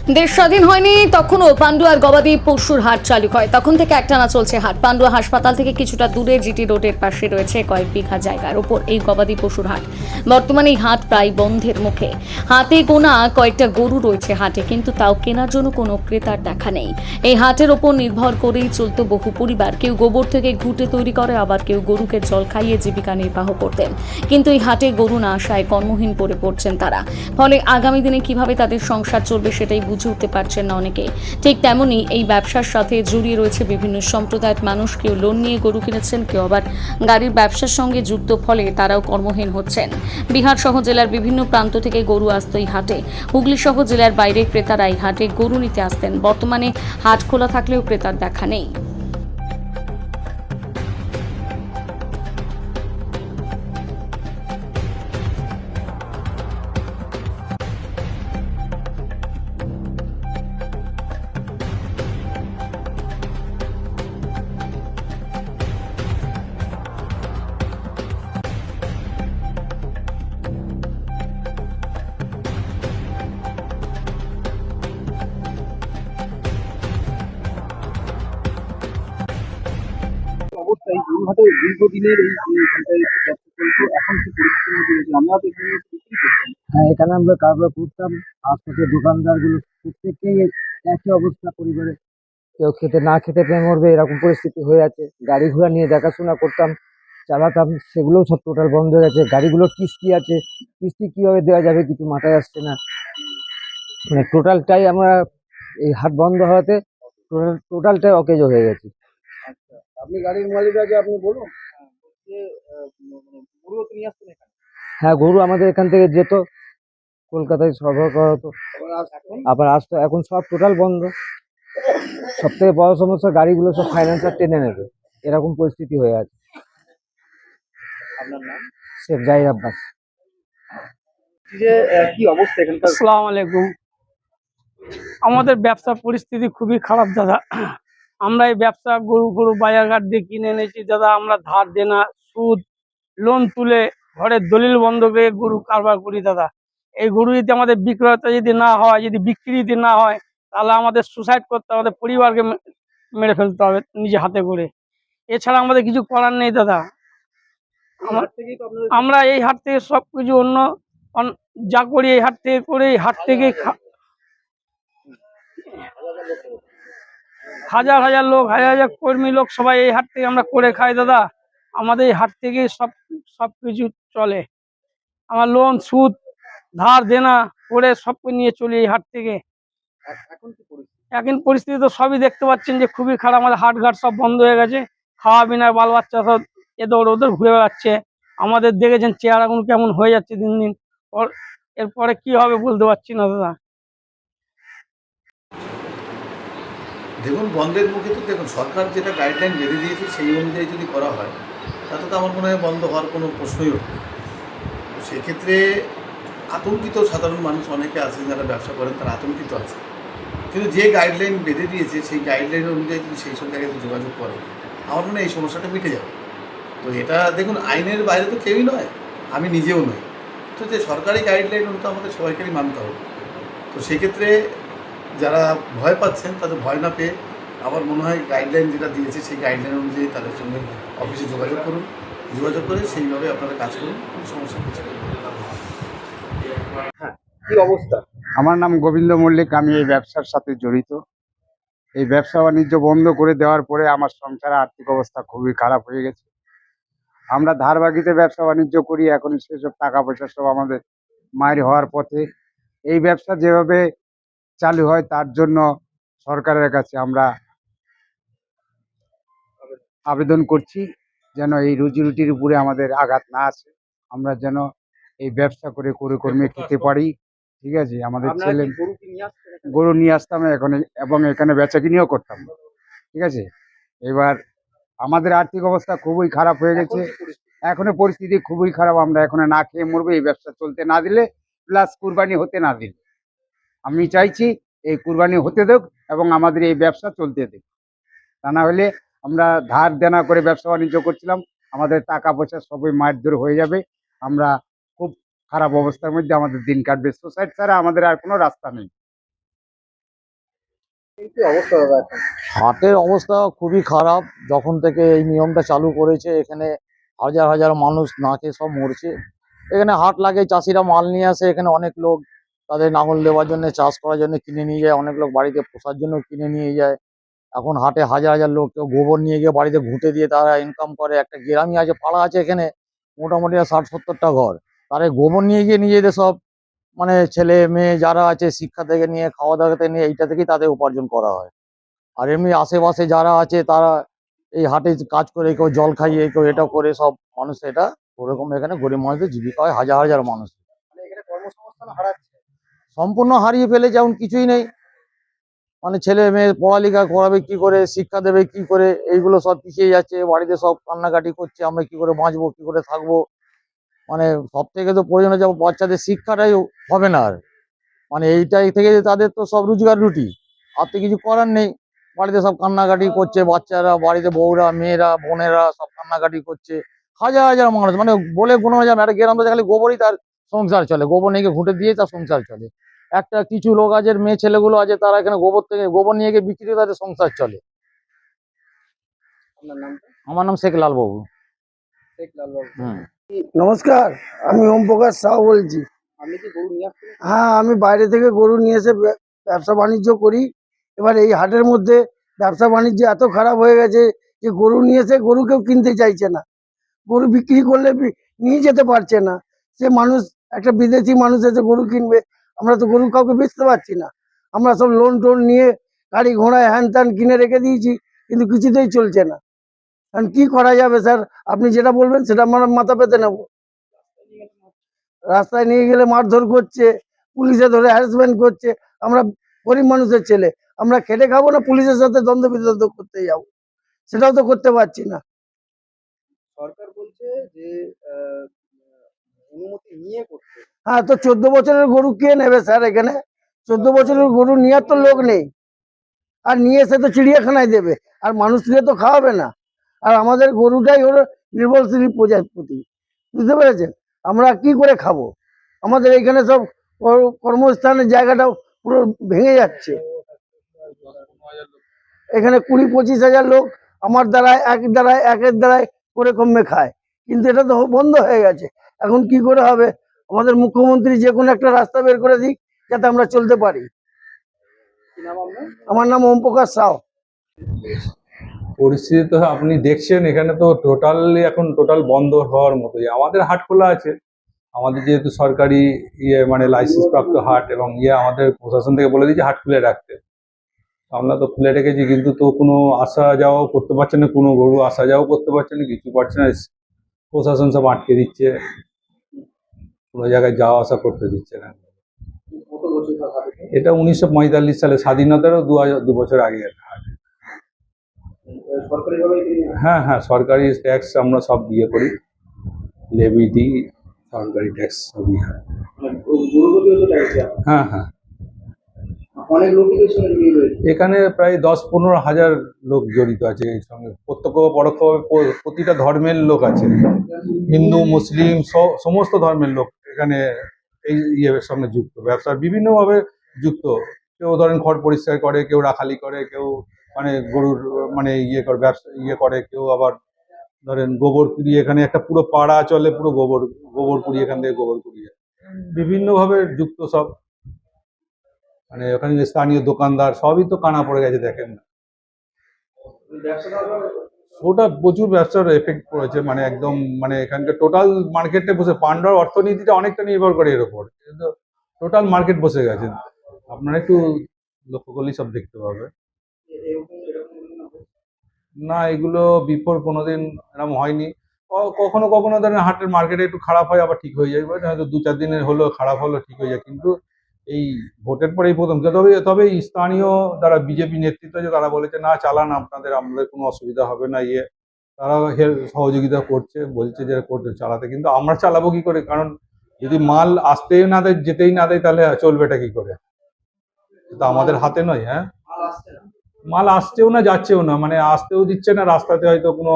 দেশ স্বাধীন হয়নি তখনও পান্ডুয়ার গবাদি পশুর হাট চালু হয়। তখন থেকে একটানা চলছে হাট। পান্ডুয়া হাসপাতাল থেকে কিছুটা দূরে জিটি রোডের পাশে রয়েছে কয়েক বিঘা জায়গার ওপর এই গবাদি পশুর হাট। বর্তমানে এই হাট প্রায় বন্ধের মুখে। হাতে গোনা কয়েকটা গরু রয়েছে হাটে, কিন্তু তাও কেনার জন্য কোনো ক্রেতার দেখা নেই। এই হাটের ওপর নির্ভর করেই চলত বহু পরিবার। কেউ গোবর থেকে ঘুঁটে তৈরি করে, আবার কেউ গরুকে জল খাইয়ে জীবিকা নির্বাহ করতেন। কিন্তু এই হাটে গরু না আসায় কর্মহীন পড়ে পড়ছেন তারা। ফলে আগামী দিনে কিভাবে তাদের সংসার চলবে সেটাই বুঝে উঠতে পারছেন না অনেকে। ঠিক তেমনি এই ব্যবসার সাথে জড়িয়ে রয়েছে বিভিন্ন সম্প্রদায়ের মানুষ। কেউ লোন নিয়ে গরু কিনেছেন, কেউ আবার গাড়ির ব্যবসার সঙ্গে যুক্ত, ফলে তারাও কর্মহীন হচ্ছেন। বিহার সহ জেলার বিভিন্ন প্রান্ত থেকে গরু আসতো এই হাটে। হুগলি সহ জেলার বাইরে ক্রেতারা এই হাটে গরু নিতে আসতেন। বর্তমানে হাট খোলা থাকলেও ক্রেতার দেখা নেই। অবস্থায় গরুহাটে দীর্ঘদিনের এই যে এখানটায় ব্যবসা চলতো, এখন কি পরিস্থিতির মধ্যে রয়েছে? আমরা তো এখানে বিক্রি করতাম। হ্যাঁ, এখানে আমরা কারবার করতাম। আশপাশের দোকানদারগুলো প্রত্যেককেই একই অবস্থা পরিবারে। কেউ খেতে না খেতে পেয়ে মরবে, এরকম পরিস্থিতি হয়ে আছে। গাড়ি ঘোড়া নিয়ে দেখাশোনা করতাম, চালাতাম, সেগুলোও সব টোটাল বন্ধ হয়ে গেছে। গাড়িগুলোর কিস্তি আছে, কিস্তি কিভাবে দেওয়া যাবে কিছু মাথায় আসছে না। মানে টোটালটাই আমরা এই হাট বন্ধ হওয়াতে টোটালটাই অকেজো হয়ে গেছে। আচ্ছা, আপনি গাড়ির মালিক, আগে আপনি বলুন যে মানে গরুও তো নিয়ে আসতেন এখানে। হ্যাঁ, গরু আমাদের এখান থেকে যেত, কলকাতায় সরবরাহ করা হতো। এখন আবার আসতো, এখন সব টোটাল বন্ধ। সব থেকে বড় সমস্যা, গাড়িগুলো সব ফাইন্যান্সার টেনে নেবে, এরকম পরিস্থিতি হয়ে আছে। আপনার নাম? শেখ জাহির আব্বাস। এই যে কি অবস্থা এখানকার? আসসালামু আলাইকুম। আমাদের ব্যবসা পরিস্থিতি খুবই খারাপ দাদা। আমরা এই ব্যবসা গরু বাজারঘাট দিয়ে কিনে এনেছি দাদা। আমরা ধার দেনা, সুদ, লোন তুলে ঘরের দলিল বন্ধক রেখে গরু কারবার করি দাদা। এই গরু যদি আমাদের বিক্রয়তা যদি না হয়, যদি বিক্রি যদি না হয়, তাহলে আমাদের সুসাইড করতে হবে, আমাদের পরিবারকে মেরে ফেলতে হবে নিজে হাতে করে। এছাড়া আমাদের কিছু করার নেই দাদা। হাট থেকেই তো আপনাদের আমরা এই হাট থেকে সব কিছু যা করি এই হাট থেকে করে, এই হাট থেকে হাজার হাজার লোক, হাজার হাজার কর্মী লোক সবাই এই হাট থেকে আমরা করে খাই দাদা। আমাদের এই হাট থেকে সব কিছু চলে। আমার লোন, সুদ, ধার দেনা করে সব নিয়ে চলি এই হাট থেকে। এখন কি পরিস্থিতি? এখন পরিস্থিতি তো সবই দেখতে পাচ্ছেন যে খুবই খারাপ। আমাদের হাটঘাট সব বন্ধ হয়ে গেছে। খাওয়া বিনা, বাল বাচ্চা সব এদর ওদের ঘুরে বেড়াচ্ছে। আমাদের দেখেছেন চেহারাগুলো কেমন হয়ে যাচ্ছে দিন দিন। এরপরে কি হবে বলতে পারছি না দাদা। দেখুন, বন্ধের মুখে তো দেখুন সরকার যেটা গাইডলাইন বেঁধে দিয়েছে সেই অনুযায়ী যদি করা হয়, তাতে তো আমার মনে হয় বন্ধ হওয়ার কোনো প্রশ্নই ওঠে না। তো সেক্ষেত্রে আতঙ্কিত সাধারণ মানুষ অনেকে আছে, যারা ব্যবসা করেন তারা আতঙ্কিত আছে। কিন্তু যে গাইডলাইন বেঁধে দিয়েছে সেই গাইডলাইন অনুযায়ী যদি সেই সব জায়গায় যোগাযোগ করে, আমার মনে হয় এই সমস্যাটা মিটে যাবে। তো এটা দেখুন, আইনের বাইরে তো কেউই নয়, আমি নিজেও নই। তো যে সরকারি গাইডলাইন ওটা আমাদের সবাইকেই মানতে হবে। তো সেক্ষেত্রে যারা ভয় পাচ্ছেন তাদের ভয় না পেয়ে, আমার মনে হয় গাইডলাইন যেটা দিয়েছে সেই গাইডলাইন অনুযায়ী তাদের সঙ্গে অফিসে যোগাযোগ করুন, যোগাযোগ করে সেইভাবে আপনারা কাজ করুন, কোনো সমস্যা কিছু নেই। কি অবস্থা? আমার নাম গোবিন্দ মল্লিক। আমি এই ব্যবসার সাথে জড়িত। এই ব্যবসা বাণিজ্য বন্ধ করে দেওয়ার পরে আমার সংসারের আর্থিক অবস্থা খুবই খারাপ হয়ে গেছে। আমরা ধার বাকিতে ব্যবসা বাণিজ্য করি, এখন সেসব টাকা পয়সা সব আমাদের মায়ের হওয়ার পথে। এই ব্যবসা যেভাবে চালু হয় তার জন্য সরকারের কাছে আমরা আবেদন করছি, যেন এই রুজি রুটির উপরে আমাদের আঘাত না আসে, আমরা যেন এই ব্যবসা করে করে কর্মে খেতে পারি। ঠিক আছে, আমাদের আপনারা ছেলে কি গরু কি নিয়ে আসতেন এখানে? গরু নিয়ে আসতাম এখন, এবং এখানে বেচাকিনিও করতাম। ঠিক আছে, এবার আমাদের আর্থিক অবস্থা খুবই খারাপ হয়ে গেছে। এখন কি পরিস্থিতি? এখনো পরিস্থিতি খুবই খারাপ। আমরা এখন না খেয়ে মরবো এই ব্যবসা চলতে না দিলে, প্লাস কুরবানি হতে না দিলে। আমি চাইছি এই কুরবানি হতে দেখ এবং আমাদের এই ব্যবসা চলতে দেখ। তা না হলে আমরা ধার দেনা করে ব্যবসা বাণিজ্য করছিলাম, আমাদের টাকা পয়সা সবই মারধর হয়ে যাবে। আমরা খুব খারাপ অবস্থার মধ্যে আমাদের দিন কাটবে। সোসাইটি ছাড়া আমাদের আর কোনো রাস্তা নেই। কি অবস্থা দাদা এখন? হাটের অবস্থা খুবই খারাপ। যখন থেকে এই নিয়মটা চালু করেছে এখানে হাজার হাজার মানুষ না খেয়ে সব মরছে। এখানে হাট লাগে, চাষিরা মাল নিয়ে আসে, এখানে অনেক লোক তাদের লাঙল দেওয়ার জন্য, চাষ করার জন্য কিনে নিয়ে যায়, অনেক লোক বাড়িতে পোষার জন্য কিনে নিয়ে যায়। এখন হাটে হাজার হাজার লোক কেউ গোবর নিয়ে গিয়ে বাড়িতে ঘুঁটে দিয়ে তারা ইনকাম করে। একটা গ্রামই আছে, পাড়া আছে এখানে মোটামুটি 60-70টা ঘর, তারা এই গোবর নিয়ে গিয়ে নিজেদের সব মানে ছেলে মেয়ে যারা আছে শিক্ষা থেকে নিয়ে খাওয়া দাওয়া থেকে নিয়ে এইটা থেকেই তাদের উপার্জন করা হয়। আর এমনি আশেপাশে যারা আছে তারা এই হাটে কাজ করে, কেউ জল খাইয়ে, কেউ এটা করে, সব মানুষ এটা ওরকম এখানে গরিব মানুষদের জীবিকা হয়, হাজার হাজার মানুষ মানে এখানে কর্মসংস্থান হারাচ্ছে। সম্পূর্ণ হারিয়ে ফেলেছে। এখন কিছুই নেই, মানে ছেলে মেয়ে পড়ালেখা করাবে কি করে, শিক্ষা দেবে কি করে, এইগুলো সব পিছিয়ে যাচ্ছে। বাড়িতে সব কান্নাকাটি করছে, আমরা কি করে বাঁচবো, কি করে থাকবো। মানে সব থেকে তো প্রয়োজন হচ্ছে বাচ্চাদের শিক্ষাটাই হবে না আর। মানে এইটাই থেকে তাদের তো সব রোজগার রুটি, আর তো কিছু করার নেই। বাড়িতে সব কান্নাকাটি করছে বাচ্চারা, বাড়িতে বউরা, মেয়েরা, বোনেরা সব কান্নাকাটি করছে। হাজার হাজার মানুষ, মানে বলে কোনো যাবে না। একটা গ্রাম তো খালি গোবরই তার সংসার চলে, গোবর নিয়ে গিয়ে ঘুঁটে দিয়ে তার সংসার চলে। একটা কিছু লোক আছে, মেয়ে ছেলেগুলো আছে, তারা এখানে গোবর নিয়ে গিয়ে বিক্রি করে তাদের সংসার চলে। আপনার নামটা? আমার নাম শেখ লাল বাবু। শেখ লালবাবু। হুম। নমস্কার, আমি ওম প্রকাশ সাউ বলছি। আপনি কি গরু নিয়ে আসছেন? হ্যাঁ, আমি বাইরে থেকে গরু নিয়ে এসে ব্যবসা বাণিজ্য করি। এবার এই হাটের মধ্যে ব্যবসা বাণিজ্য এত খারাপ হয়ে গেছে যে গরু নিয়ে এসে গরু কেউ কিনতে চাইছে না। গরু বিক্রি করলে নিয়ে যেতে পারছে না। সে মানুষ, একটা বিদেশি মানুষ এসে গরু কিনবে, আমরা তো গরু কাউকে বেচতে পারছি না। আমরা সব লোন টোন নিয়ে গাড়ি ঘোড়ায় হ্যান ত্যান কিনে রেখে দিয়েছি, কিন্তু কিছুতেই চলছে না। এখন কি করা যাবে স্যার? আপনি যেটা বলবেন সেটা আমরা মাথা পেতে নেব। রাস্তায় নিয়ে গেলে মারধর করছে, পুলিশে ধরে হ্যারাসমেন্ট করছে। আমরা গরিব মানুষের ছেলে, আমরা খেটে খাবো না পুলিশের সাথে দ্বন্দ্ব বিতর্ক করতে যাবো? সেটাও তো করতে পারছি না। সরকার বলছে যে অনুমতি নিয়ে করতে। হ্যাঁ, তো 14 বছরের গরু কে নেবে স্যার? এখানে 14 বছরের গরু নেওয়ার তো লোক নেই। আর নিয়ে এসে তো চিড়িয়াখানায় দেবে, আর মানুষকে তো খাওয়াবে না। আর আমাদের গরুটাই হলো নির্ভরশীল প্রজাপতি, বুঝতে পেরেছেন? আমরা কি করে খাবো? আমাদের এখানে সব কর্মস্থানের জায়গাটাও পুরো ভেঙে যাচ্ছে। এখানে 20-25 হাজার লোক আমার দ্বারায় একের দ্বারায় করে কমে খায়, কিন্তু এটা তো বন্ধ হয়ে গেছে। এখন কি করে হবে? আমাদের মুখ্যমন্ত্রী যে কোনো একটা রাস্তা বের করে দিক যাতে আমরা চলতে পারি। কি নাম আপনার? আমার নাম ওম প্রকাশ সাউ। পরিস্থিতি তো আপনি দেখছেন, এখানে তো টোটাল বন্ধ হওয়ার মতোই। আমাদের হাট খোলা আছে, আমাদের যেহেতু সরকারি মানে লাইসেন্স প্রাপ্ত হাট, এবং আমাদের প্রশাসন থেকে বলে দিয়েছে হাট খুলে রাখতে। আমরা তো খুলে রেখেছি, কিন্তু তো কোনো আসা যাওয়াও করতে পারছে না, কোনো গরু আসা যাওয়াও করতে পারছে না, কিছু পারছে না। প্রশাসন সব আটকে দিচ্ছে, কোনো জায়গায় যাওয়া আসা করতে দিচ্ছে না। কত বছর ধরে হাটে? এটা 1945 সালে, স্বাধীনতারও 2 বছর আগে হাট। সরকারিভাবে হ্যাঁ হ্যাঁ, সরকারি ট্যাক্স আমরা সব করি, লেভি দিই, সরকারি ট্যাক্স সবই হয়। গরু প্রতিও তো ট্যাক্স দেওয়া হয়। হ্যাঁ হ্যাঁ, অনেক লোকের সঙ্গে জড়িয়ে রয়েছে। এখানে প্রায় 10-15 হাজার লোক জড়িত আছে এর সঙ্গে, প্রত্যক্ষ পরোক্ষভাবে প্রতিটা ধর্মের লোক আছে, হিন্দু মুসলিম সমস্ত ধর্মের লোক এখানে এই সঙ্গে যুক্ত, ব্যবসার বিভিন্নভাবে যুক্ত। কেউ ধরেন খড় পরিষ্কার করে, কেউ রাখালি করে, কেউ মানে গরুর মানে করে ব্যবসা করে, কেউ আবার ধরেন গোবর কুড়িয়ে, এখানে একটা পুরো পাড়া চলে, পুরো গোবর কুড়িয়ে, এখান থেকে গোবর কুড়িয়ে বিভিন্নভাবে যুক্ত সব। মানে ওখানে যে স্থানীয় দোকানদার সবই তো কানা পড়ে গেছে, দেখেন না। ওটা প্রচুর ব্যবসার এফেক্ট পড়েছে, মানে একদম, মানে এখানকার টোটাল মার্কেটে বসে, পান্ডার অর্থনীতিটা অনেকটা নির্ভর করে এর উপর। কিন্তু টোটাল মার্কেট বসে গেছে, আপনারা একটু লক্ষ্য করলেই সব দেখতে পাবে। না, এগুলো বিফোর কোনোদিন এরকম হয়নি। কখনো কখনো ধরেন হাটের মার্কেটে একটু খারাপ হয়, আবার ঠিক হয়ে যায়, হয়তো 2-4 দিনের হলো খারাপ হলো, ঠিক হয়ে যায়। কিন্তু এই ভোটের পরেই প্রথম। তবে স্থানীয় যারা বিজেপি নেতৃত্ব আছে তারা বলেছে না, চালান আমাদের কোনো অসুবিধা হবে না, তারা সহযোগিতা করছে, বলছে যে করতে চালাতে। কিন্তু আমরা চালাবো কি করে? কারণ যদি মাল আসতেই না দেয়, যেতেই না দেয়, তাহলে চলবেটা কি করে? তো আমাদের হাতে নয়। হ্যাঁ, মাল আসছেও না, যাচ্ছেও না, মানে আসতেও দিচ্ছে না। রাস্তাতে হয়তো কোনো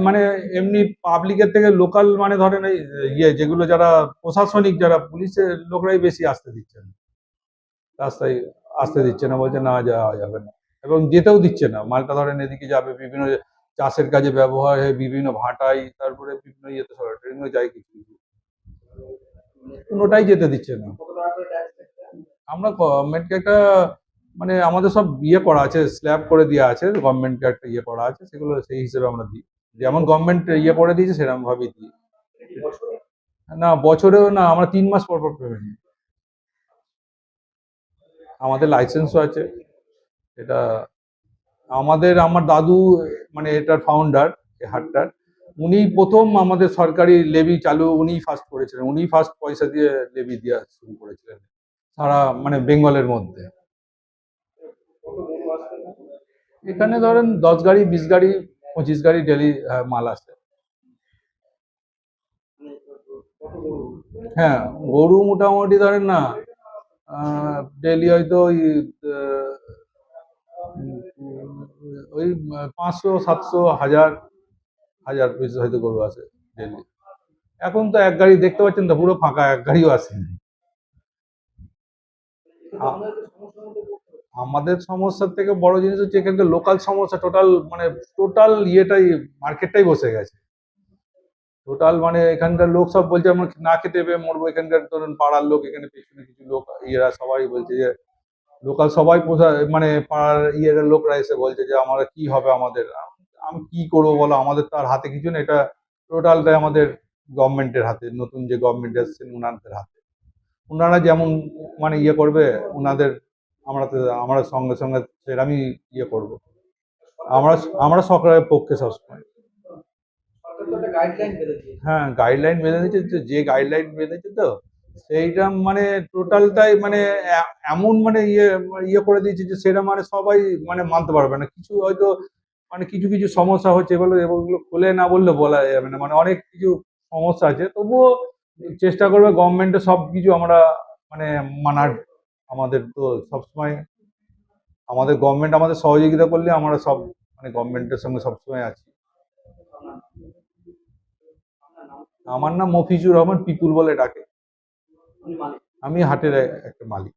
মানে এমনি পাবলিকের থেকে লোকাল, মানে ধরেন এই যেগুলো যারা প্রশাসনিক, যারা পুলিশের লোকরাই বেশি আসতে দিচ্ছে না রাস্তায়। আসতে দিচ্ছে না, বলছে না যাওয়া যাবে না, এবং যেতেও দিচ্ছে না। মালটা ধরেন এদিকে যাবে, বিভিন্ন চাষের কাজে ব্যবহার হয়, বিভিন্ন ভাটাই, তারপরে বিভিন্ন ইয়েতে ট্রেনও যায়, কিছু কিছু কোনোটাই যেতে দিচ্ছে না। কত টাকা করে ট্যাক্স আমরা গভর্নমেন্টকে একটা মানে আমাদের সব ইয়ে করা আছে, স্ল্যাব করে দেওয়া আছে, গভর্নমেন্টকে একটা ইয়ে করা আছে, সেগুলো সেই হিসেবে আমরা দিই, যেমন গভর্নমেন্ট ইয়ে করে দিয়েছে সেরকম ভাবেই দিই। বছরে? না বছরেও না, আমরা 3 মাস পর পর পেমেন্ট নিই। আমাদের লাইসেন্সও আছে এটা। আমার দাদু মানে এটার ফাউন্ডার, এই হাটটার। উনি প্রথম আমাদের সরকারি লেভি চালু উনিই ফার্স্ট করেছিলেন, উনিই ফার্স্ট পয়সা দিয়ে লেভি দেওয়া শুরু করেছিলেন সারা মানে বেঙ্গলের মধ্যে। কত গরু আসছে না? এখানে ধরেন 10 গাড়ি, 20 গাড়ি, 25 গাড়ি ডেলি মাল আসে। মানে কত গরু? হ্যাঁ, গরু মোটামুটি ধরেন না ডেলি হয়তো ওই 500, 700, 1000 পিস হয়তো গরু আসে ডেলি। এখন তো এক গাড়ি দেখতে পাচ্ছেন তো, পুরো ফাঁকা, এক গাড়িও আসেনি। এটা তো আমাদের সমস্যার মধ্যে পড়তে হবে। আমাদের সমস্যার থেকে বড় জিনিস হচ্ছে এখানকার লোকাল সমস্যা, টোটাল ইয়েটাই, মার্কেটটাই বসে গেছে টোটাল। মানে এখানকার লোক সব বলছে আমরা না খেতে পেয়ে মরবো। এখানকার ধরুন পাড়ার লোক, এখানে পেছনে কিছু লোক ইয়েরা সবাই বলছে যে লোকাল সবাই পোষা মানে পাড়ার ইয়ের লোকরা এসে বলছে যে আমরা কি হবে আমাদের, আমি কি করবো বলো, আমাদের তো আর হাতে কিছু নেই, এটা টোটালটাই আমাদের গভর্নমেন্টের হাতে, নতুন যে গভর্নমেন্ট এসছেন ওনাদের হাতে। ওনারা যেমন মানে ইয়ে করবে ওনাদের, আমরা সঙ্গে সঙ্গে সেরকমই ইয়ে করব। আমরা আমরা সরকারের পক্ষে সবসময়। সরকার তো একটা গাইডলাইন বেঁধে দিয়েছে। হ্যাঁ, গাইডলাইন বেঁধে দিয়েছে, যে গাইডলাইন বেঁধেছে তো সেইটা মানে টোটালটাই মানে এমন মানে ইয়ে করে দিয়েছে যে সেটা মানে সবাই মানে মানতে পারবে না। কিছু হয়তো মানে কিছু কিছু সমস্যা হচ্ছে, এগুলো খুলে না বললে বলা যাবে না, মানে অনেক কিছু সমস্যা আছে। তবুও চেষ্টা করবে গভর্নমেন্টের সব কিছু আমরা মানে মানার। আমাদের তো সবসময় আমাদের গভর্নমেন্ট আমাদের সহযোগিতা করলে আমরা সব মানে গভর্নমেন্টের সঙ্গে সবসময় আছি। আমার নাম মফিজুর রহমান, পিপুল বলে ডাকে। আপনি মালিক? আমি হাটের একটা মালিক।